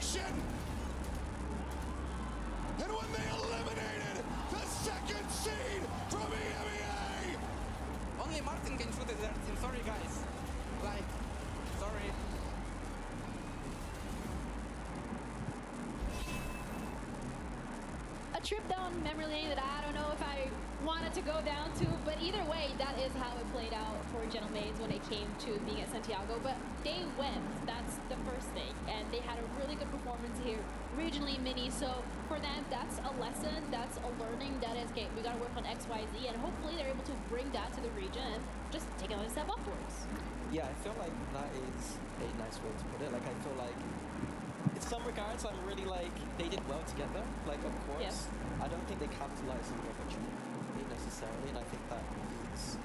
action. And when they eliminated the second seed from EMEA, Only Martin can shoot that team. Sorry, guys. Like, sorry. A trip down memory lane that I don't know if I wanted to go down to, but either way, that is how it played out for Gentlemaids when it came to being at Santiago. But they went, that's the first thing, and they had a really good performance here, regionally mini. So for them, that's a lesson, that's a learning. That is, okay, we got to work on X, Y, Z, and hopefully they're able to bring that to the region and just take another step upwards. Yeah, I feel like that is a nice way to put it. Like, I feel like in some regards, I'm really like, they did well to get there. Like, of course, I don't think they capitalized on the opportunity necessarily, and I think that is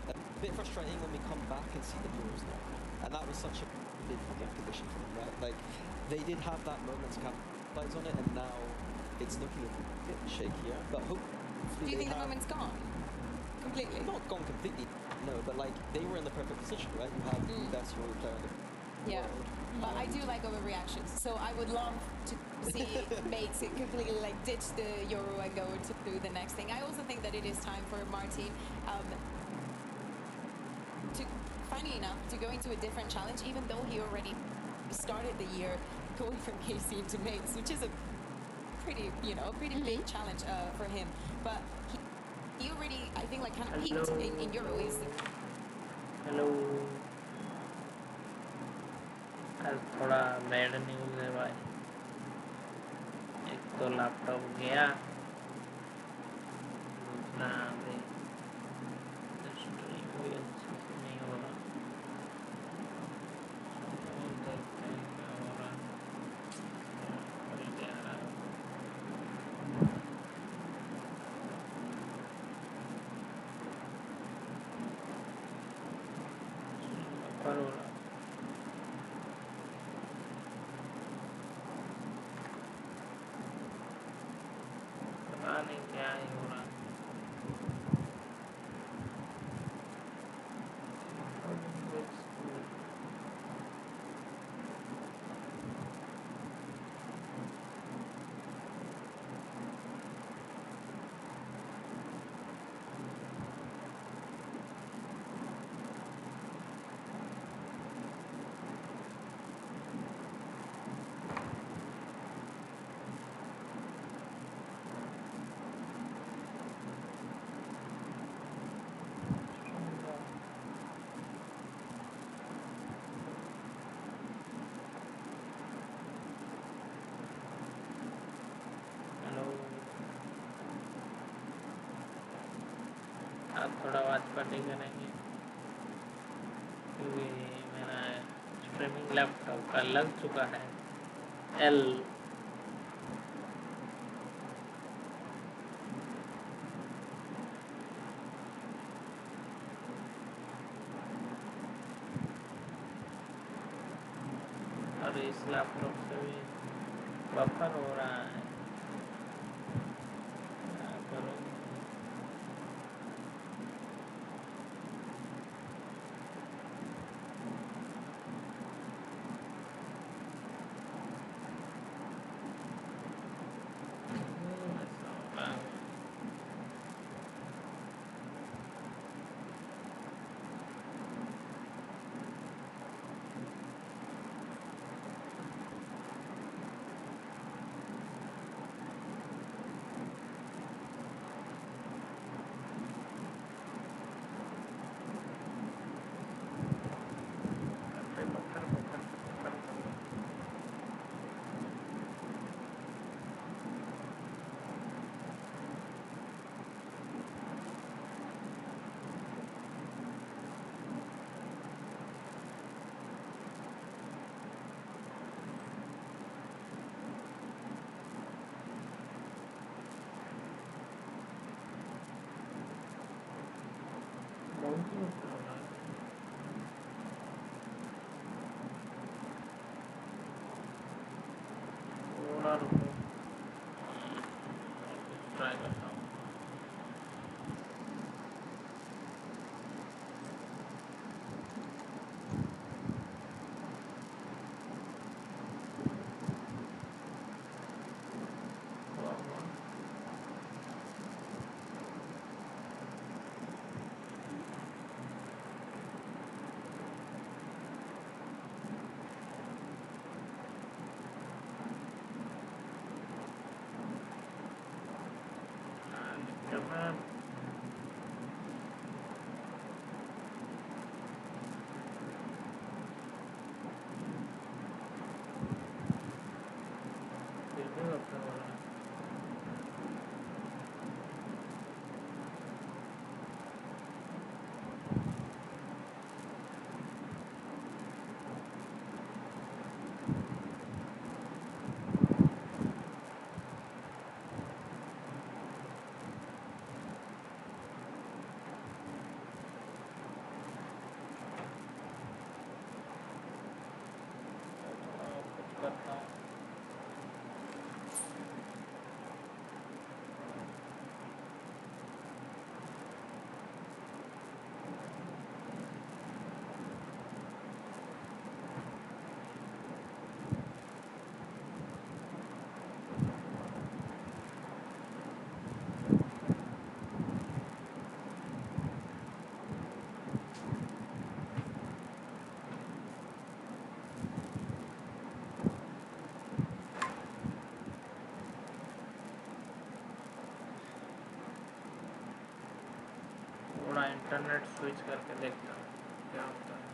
a bit frustrating when we come back and see the Euros now. And that was such a big condition for them, right? Like, they did have that moment to capitalize on it, and now it's looking a bit shakier. But hopefully, do you think the moment's gone completely? Not gone completely, no. But like, they were in the perfect position, right? You have the best role player in the world. But I do like overreactions, so I would love to see mates completely like ditch the Euro and go to do the next thing. I also think that it is time for Martin to, finally enough, to go into a different challenge, even though he already started the year going from KC into mates, which is a pretty, you know, pretty big challenge for him. But he already, I think, like kind of peaked in Euro. Hello. आज थोड़ा bad news है भाई, एक तो laptop गया, दूसरा अभी stream भी अच्छे से नहीं हो रहा, देखते हैं क्या हो रहा है, खुल गया है, पर हो रहा नहीं क्या ही हो रहा आप थोड़ा आवाज़ पार्टी करेंगे क्योंकि मेरा स्ट्रीमिंग लैपटॉप का लग चुका है एल और इस लैपटॉप से भी बफर हो रहा है। थोड़ा इंटरनेट स्विच करके देखता हूँ क्या होता है।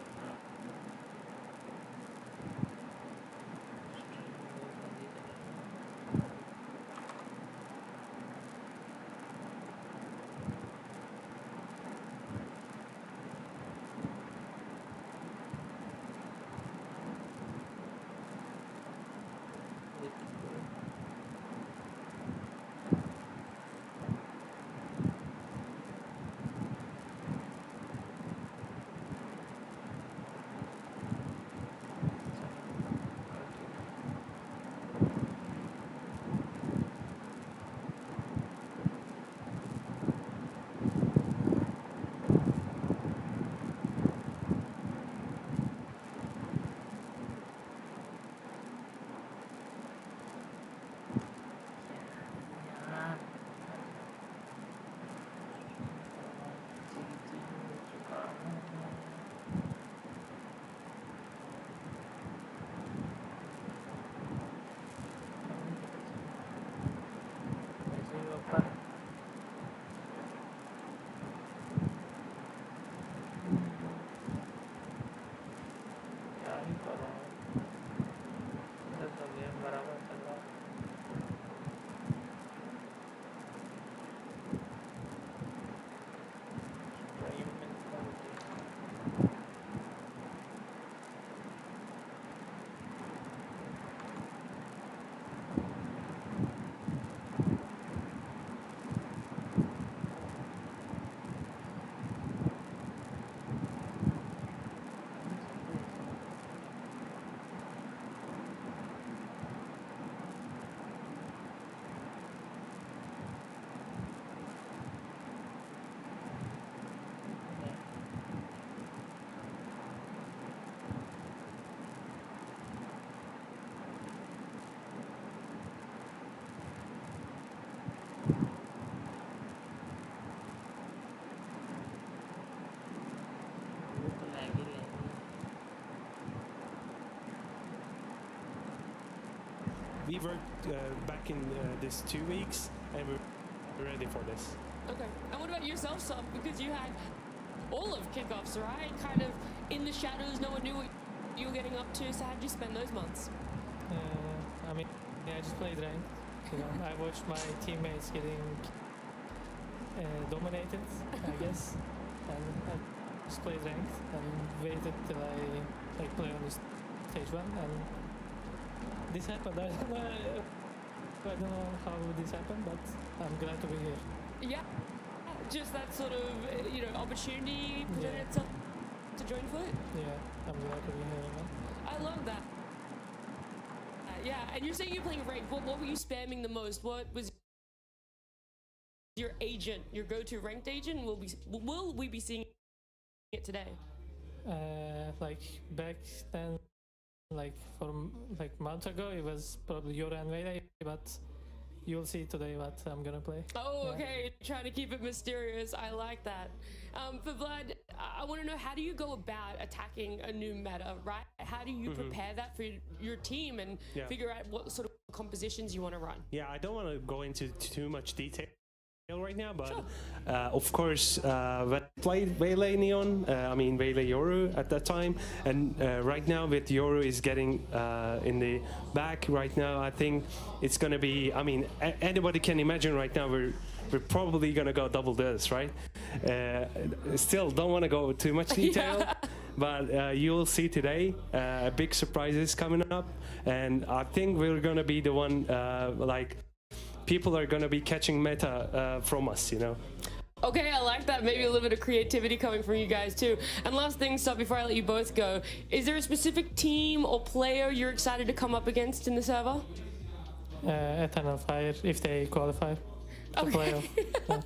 We worked back in this 2 weeks, and we're ready for this. Okay. And what about yourself, Sub? Because you had all of kickoffs, right? Kind of in the shadows, no one knew what you were getting up to. So how did you spend those months? I mean, yeah, I just played ranked. You know, I watched my teammates getting dominated, I guess, and I just played ranked and waited till I play on the stage 1, and this happened. I don't know how this happened, but I'm glad to be here. Yeah. Just that sort of, opportunity presented itself to join FUT. Yeah, I'm glad to be here again. I love that. Yeah, and you're saying you're playing ranked. What were you spamming the most? What was your agent, your go-to ranked agent? Will we be seeing it today? Like back then, from months ago, it was probably Yoru and Vele, but you'll see today what I'm gonna play. Oh, okay. Trying to keep it mysterious. I like that. For Vlad, I want to know, how do you go about attacking a new meta, right? How do you prepare that for your team and figure out what sort of compositions you want to run? Yeah, I don't want to go into too much detail right now, but of course, we played Vele Neon, Vele Yoru at that time, and right now with Yoru is getting in the back right now. I think it's gonna be, anybody can imagine right now we're probably gonna go double this, right? Still don't want to go too much detail. but you'll see today big surprises coming up, and I think we're gonna be the one like people are gonna be catching meta from us, you know. Okay, I like that. Maybe a little bit of creativity coming from you guys too. And last thing, so before I let you both go, is there a specific team or player you're excited to come up against in the server? Eternal Fire, if they qualify to playoff. Yeah.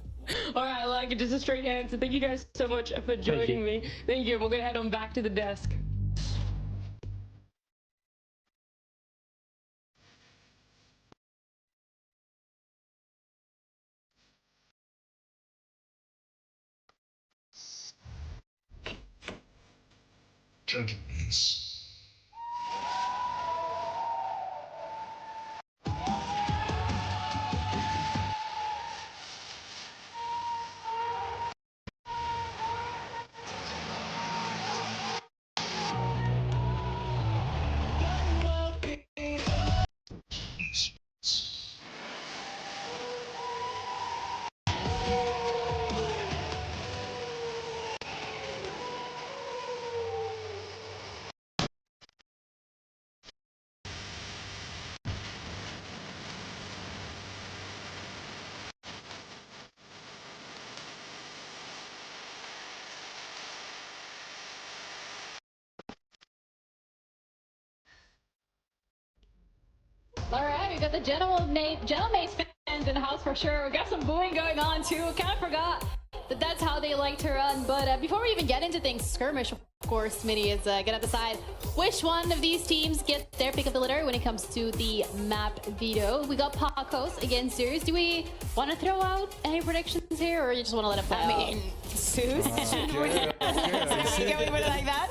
All right, I like it. Just a straight answer. Thank you guys so much for joining me. Thank you. We're gonna head on back to the desk. Gentlemen. All right, we got the Gentlemates fans in the house for sure. We got some booing going on too. Kind of forgot that that's how they like to run. But before we even get into things, skirmish, of course, Mini is gonna decide which one of these teams get their pick of the litter when it comes to the map veto. We got Pacos against Zeus. Do we want to throw out any predictions here, or you just want to let it play out? I mean, Zeus? Going with it like that?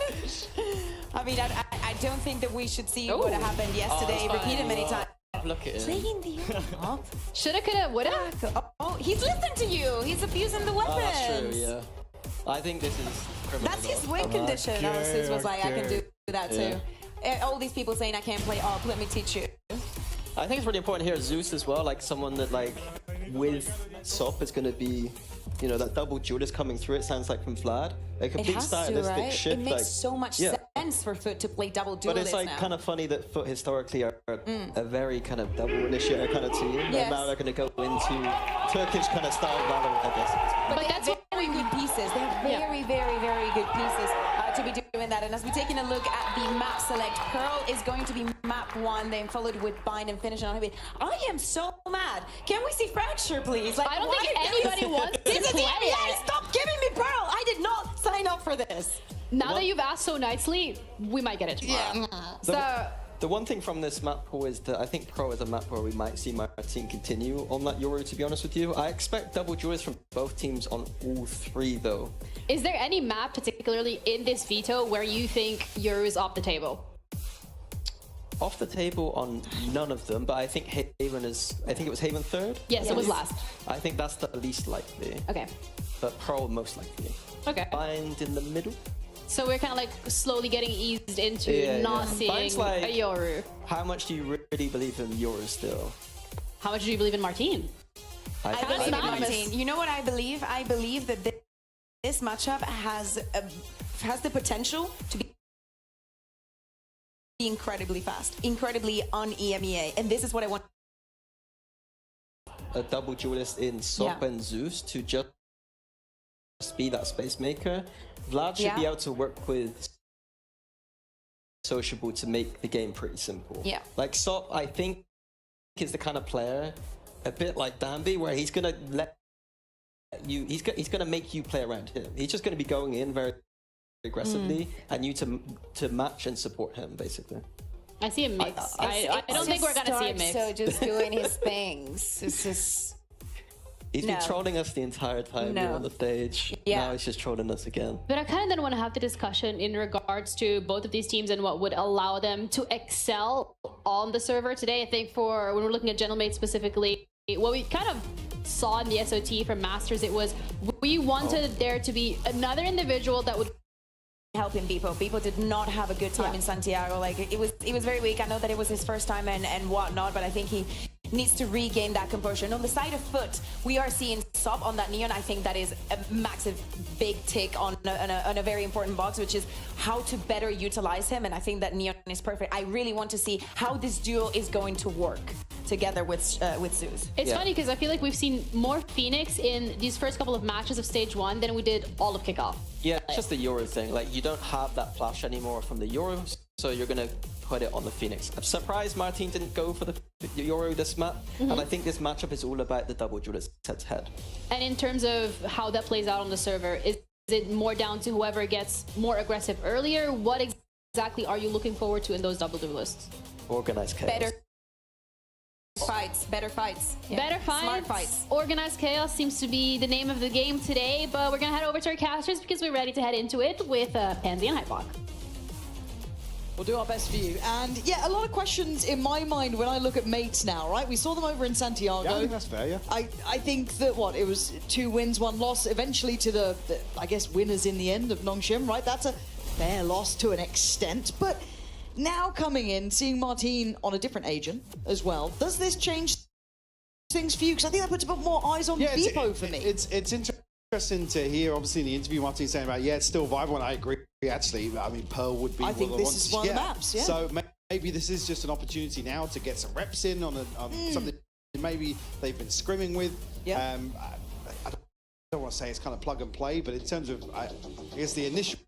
I mean, I don't think that we should see what happened yesterday repeated many times. Look at him. Playing the up. Shoulda, coulda, woulda. Oh, he's listened to you. He's abusing the weapons. Oh, that's true, yeah. I think this is criminal. That's his win condition. Zeus was like, I can do that too. All these people saying I can't play up, let me teach you. I think it's really important here, Zeus as well, like someone that like with SOP is going to be, you know, that double duelist coming through, it sounds like from Vlad. Like a big stylistic shift. It makes so much sense for FUT to play double duelist. But it's like kind of funny that FUT historically are a very kind of double initiator kind of team. And now they're going to go into Turkish kind of style Valorant, I guess. But that's very good pieces. They're very, very, very good pieces to be doing that. And as we're taking a look at the map select, Pearl is going to be map 1, then followed with Bind and finish on Heavy. I am so mad. Can we see Fracture, please? Like, I don't think anybody wants to play it. Stop giving me Pearl. I did not sign up for this. Now that you've asked so nicely, we might get it tomorrow. So the one thing from this map pool is that I think Pro is a map where we might see my team continue on that Yoru, to be honest with you. I expect double duelists from both teams on all 3 though. Is there any map particularly in this veto where you think Yoru is off the table? Off the table on none of them, but I think Haven is, I think it was Haven 3rd? Yes, it was last. I think that's the least likely. Okay. But Pro most likely. Okay. Bind in the middle. So we're kind of like slowly getting eased into not seeing like, a Yoru. How much do you really believe in Yoru still? How much do you believe in Martine? I believe in Martine. You know what I believe? I believe that this matchup has the potential to be incredibly fast, incredibly on EMEA, and this is what I want. A double duelist in SOP and Zeus to just be that space maker. Vlad should be able to work with Sociable to make the game pretty simple. Yeah. Like SOP, I think, is the kind of player, a bit like Danby, where he's gonna let you, he's gonna make you play around him. He's just gonna be going in very aggressively, and you to match and support him, basically. I see a mix. I don't think we're gonna see a mix. So just doing his things. It's just. He's been trolling us the entire time here on the stage. Now he's just trolling us again. But I kind of then want to have the discussion in regards to both of these teams and what would allow them to excel on the server today. I think for when we're looking at Gentlemates specifically, what we kind of saw in the SOT from Masters, it was we wanted there to be another individual that would help him. Beepo did not have a good time in Santiago. Like it was very weak. I know that it was his first time and whatnot, but I think he needs to regain that composure. And on the side of FUT, we are seeing Sop on that Neon. I think that is a massive, big tick on a very important box, which is how to better utilize him. And I think that Neon is perfect. I really want to see how this duo is going to work together with Zeus. It's funny because I feel like we've seen more Phoenix in these first couple of matches of stage 1 than we did all of kickoff. Yeah, it's just the Euro thing. Like, you don't have that flash anymore from the Euros, so you're going to put it on the Phoenix. I'm surprised Martin didn't go for the Euro this map, and I think this matchup is all about the double duelist head-to-head. And in terms of how that plays out on the server, is it more down to whoever gets more aggressive earlier? What exactly are you looking forward to in those double duelists? Organized chaos. Better fights. Yeah. Better fights. Smart fights. Organized chaos seems to be the name of the game today, but we're gonna head over to our casters because we're ready to head into it with Pansy and Hypok. We'll do our best for you. And yeah, a lot of questions in my mind when I look at mates now, right? We saw them over in Santiago. Yeah, I think that's fair, yeah. I think that, it was 2 wins, 1 loss, eventually to the I guess, winners in the end of Nongshim, right? That's a fair loss to an extent. But now coming in, seeing Martin on a different agent as well, does this change things for you? Because I think that puts a bit more eyes on Beepo for me. It's interesting to hear, obviously, in the interview, Martin saying about, it's still viable, and I agree. Actually, I mean, Pearl would be. I think this is one of the maps. Yeah. So maybe this is just an opportunity now to get some reps in on something maybe they've been scrimming with. Yeah. I don't want to say it's kind of plug and play, but in terms of, I guess the initial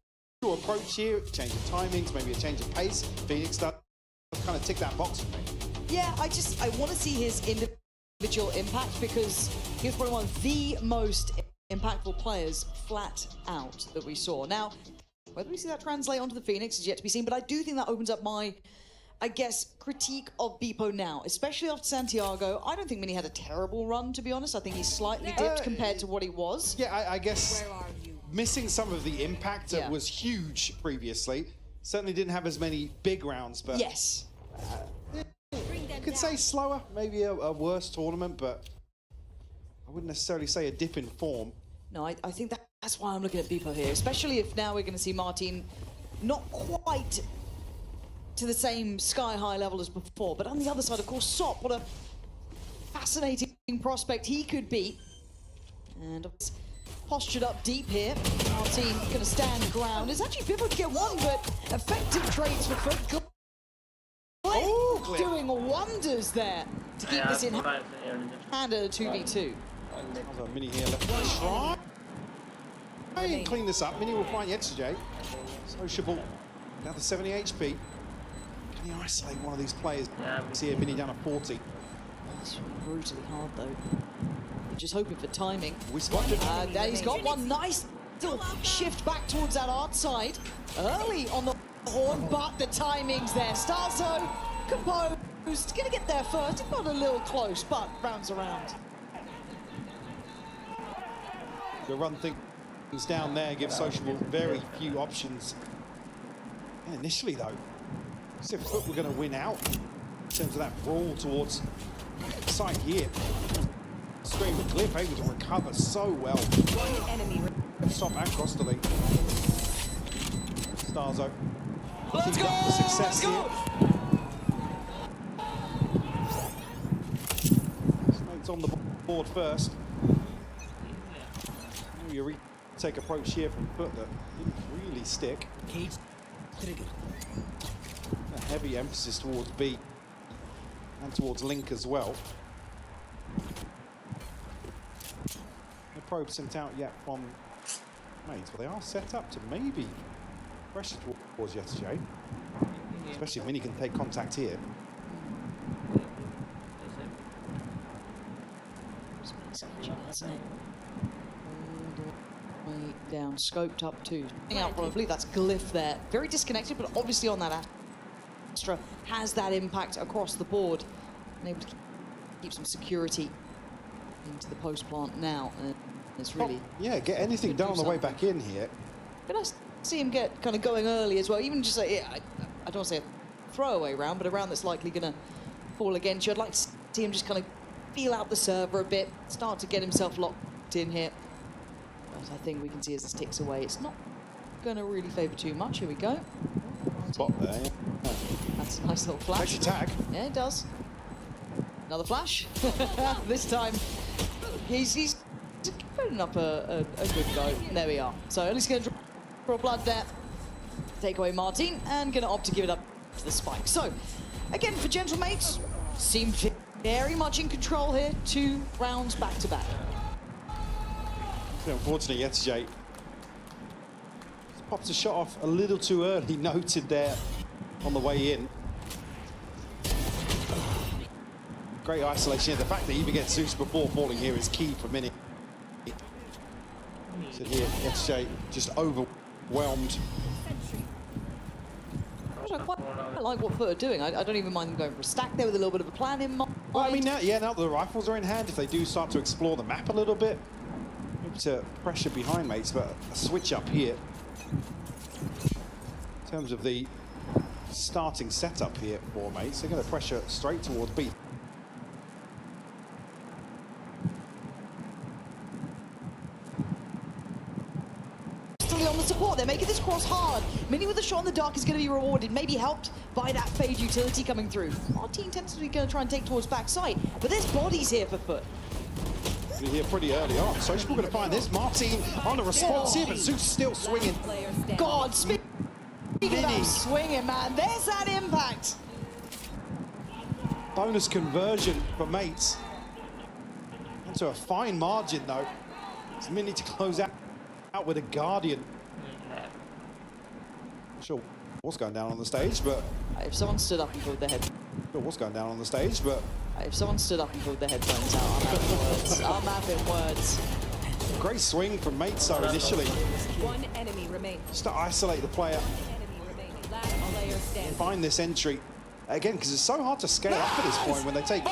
approach here, change of timings, maybe a change of pace. Phoenix does kind of tick that box for me. Yeah, I want to see his individual impact because he was probably one of the most impactful players flat out that we saw. Now, whether we see that translate onto the Phoenix is yet to be seen, but I do think that opens up my, I guess, critique of Beepo now, especially after Santiago. I don't think Mini had a terrible run, to be honest. I think he's slightly dipped compared to what he was. Yeah, I guess missing some of the impact that was huge previously. Certainly didn't have as many big rounds, but... Yes. I could say slower, maybe a worse tournament, but I wouldn't necessarily say a dip in form. No, I think that's why I'm looking at Beepo here, especially if now we're going to see Martin not quite to the same sky-high level as before, but on the other side, of course, Sop, what a fascinating prospect he could be. And postured up deep here. Martin going to stand ground. It's actually Beepo to get one, but effective trades for FUT. Doing wonders there to keep this in hand at a 2v2. Another Mini here left to try and clean this up. Mini will find yesterday. Sociable down to 70 HP. Can he isolate one of these players? See a Mini down to 40. It's brutally hard though. You're just hoping for timing. He's got one nice little shift back towards that art side. Early on the horn, but the timing's there. Starzo composed, gonna get there first. It got a little close, but rounds around. The run things down there gives Sociable very few options. And initially though, as if FUT were going to win out in terms of that brawl towards side here. Scream with Glyph able to recover so well. One enemy. Stop and cross the link. Starzo. Let's go! Success here. Snake's on the board first. You retake approach here from FUT that didn't really stick. A heavy emphasis towards B and towards Link as well. No probe sent out yet from mates, but they are set up to maybe pressure towards Yesterday. Especially if Mini can take contact here. Down, scoped up too. Out probably, that's Glyph there. Very disconnected, but obviously on that Astra has that impact across the board. And able to keep some security into the post plant now. And it's really... get anything done on the way back in here. But I see him get kind of going early as well. Even just like, I don't want to say a throwaway round, but a round that's likely going to fall against you. I'd like to see him just kind of feel out the server a bit, start to get himself locked in here. But I think we can see as this ticks away, it's not going to really favour too much. Here we go. Spot there, That's a nice little flash. Makes you tag. Yeah, it does. Another flash. This time, he's putting up a good go. There we are. So at least going to draw blood there. Take away Martin, and going to opt to give it up to the spike. So, again, for Gentlemates, seem very much in control here. 2 rounds back to back. Unfortunately, Yetzjay pops a shot off a little too early, noted there on the way in. Great isolation here. The fact that he even gets Zeus before falling here is key for Mini. So here, Yetzjay just overwhelmed. I quite like what FUT are doing. I don't even mind them going for a stack there with a little bit of a plan in mind. Well, I mean, now that the rifles are in hand, if they do start to explore the map a little bit, maybe to pressure behind mates, but a switch up here. In terms of the starting setup here for mates, they're going to pressure straight towards B. On the support, they're making this cross hard. Mini with a shot in the dark is going to be rewarded, maybe helped by that fade utility coming through. Martin tends to be going to try and take towards backside, but there's bodies here for FUT. We're here pretty early on. Social going to find this. Martin on the response here, but Zeus still swinging. God, speaking about swinging, man, there's that impact. Bonus conversion for mates. Into a fine margin, though. It's Mini to close out with a Guardian. Not sure what's going down on the stage, but... If someone stood up and pulled their head... Sure what's going down on the stage, but... If someone stood up and pulled their headphones out, I'm having words. I'm having words. Great swing from mates, though, initially. One enemy remains. Just to isolate the player. Last player standing. Find this entry. Again, because it's so hard to scale up at this point when they take...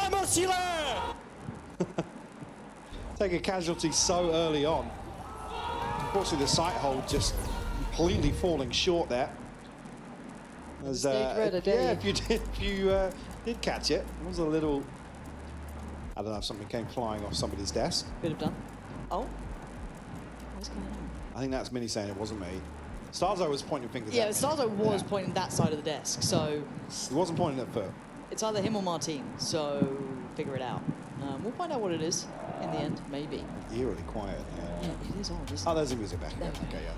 take a casualty so early on. Unfortunately, the sight hold just completely falling short there. As, if you did catch it, it was a little... I don't know if something came flying off somebody's desk. Could have done. Oh. What's going on? I think that's Mini saying it wasn't me. Starzo was pointing fingers Yeah, at me. Starzo was pointing that side of the desk, so... He wasn't pointing at FUT. It's either him or Martin, so figure it out. We'll find out what it is in the end, maybe. Eerily quiet, yeah. It is odd, isn't it? Oh, there's the music back again. Okay, yeah.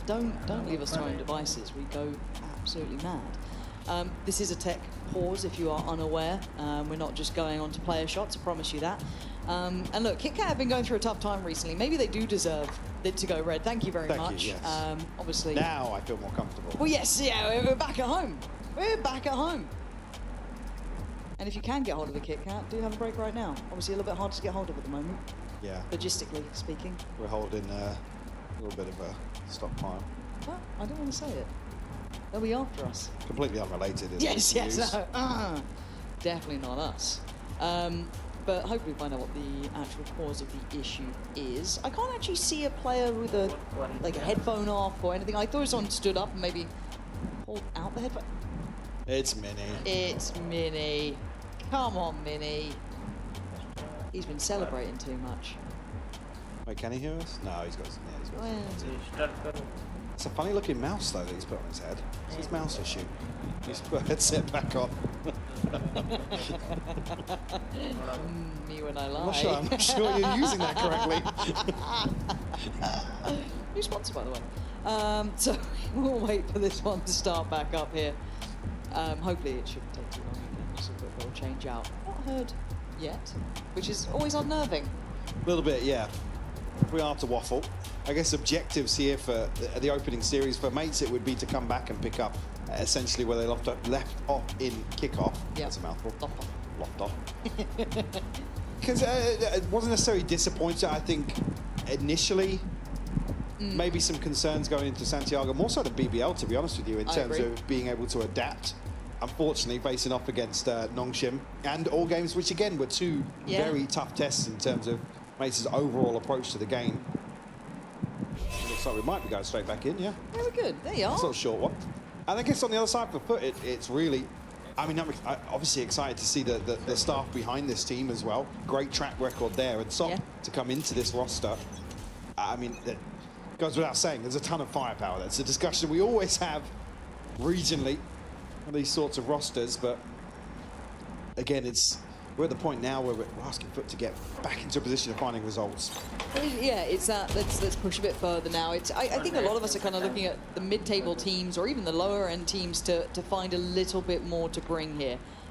Don't leave us throwing devices. We go absolutely mad. This is a tech pause, if you are unaware. We're not just going on to player shots, I promise you that. And look, KitKat have been going through a tough time recently. Maybe they do deserve it to go red. Thank you very much. You, yes. Obviously. Now I feel more comfortable. Well, yes, yeah, we're back at home. We're back at home. And if you can get hold of a KitKat, do have a break right now. Obviously a little bit hard to get hold of at the moment. Yeah. Logistically speaking. We're holding a little bit of a stockpile. Well, I don't want to say it. They'll be after us. Completely unrelated, isn't yes, it? Yes, no. Definitely not us. But hopefully we'll find out what the actual cause of the issue is. I can't actually see a player with a headphone off or anything. I thought someone stood up and maybe pulled out the headphone. It's Mini. It's Mini. Come on, Mini. He's been celebrating too much. Wait, can he hear us? No, he's got. Yeah, he's got. It's a funny looking mouse though that he's put on his head. It's his mouse issue. He's put a headset back on. Me when I lie. I'm not sure you're using that correctly. New sponsor, by the way. So we'll wait for this one to start back up here. Hopefully it shouldn't take too long again. Just a quick little change out. Not heard yet, which is always unnerving. A little bit, yeah. If we are to waffle, I guess objectives here for the opening series for mates, it would be to come back and pick up essentially where they left off in kickoff. Yep. That's a mouthful. Locked off. Because it wasn't necessarily disappointed. I think initially maybe some concerns going into Santiago, more so than BBL, to be honest with you, in terms of being able to adapt. Unfortunately, facing off against Nongshim and All Games, which again were two very tough tests in terms of Mace's overall approach to the game. It looks like we might be going straight back in, yeah. Very good. There you are. It's a short one. And I guess on the other side for FUT, it's really... I mean, I'm obviously excited to see the staff behind this team as well. Great track record there. And to come into this roster, I mean, it goes without saying, there's a ton of firepower. That's a discussion we always have regionally on these sorts of rosters. But again, it's we're at the point now where we're asking FUT to get back into a position of finding results. Yeah, it's that. Let's push a bit further now. I think a lot of us are kind of looking at the mid-table teams or even the lower-end teams to find a little bit more to bring here.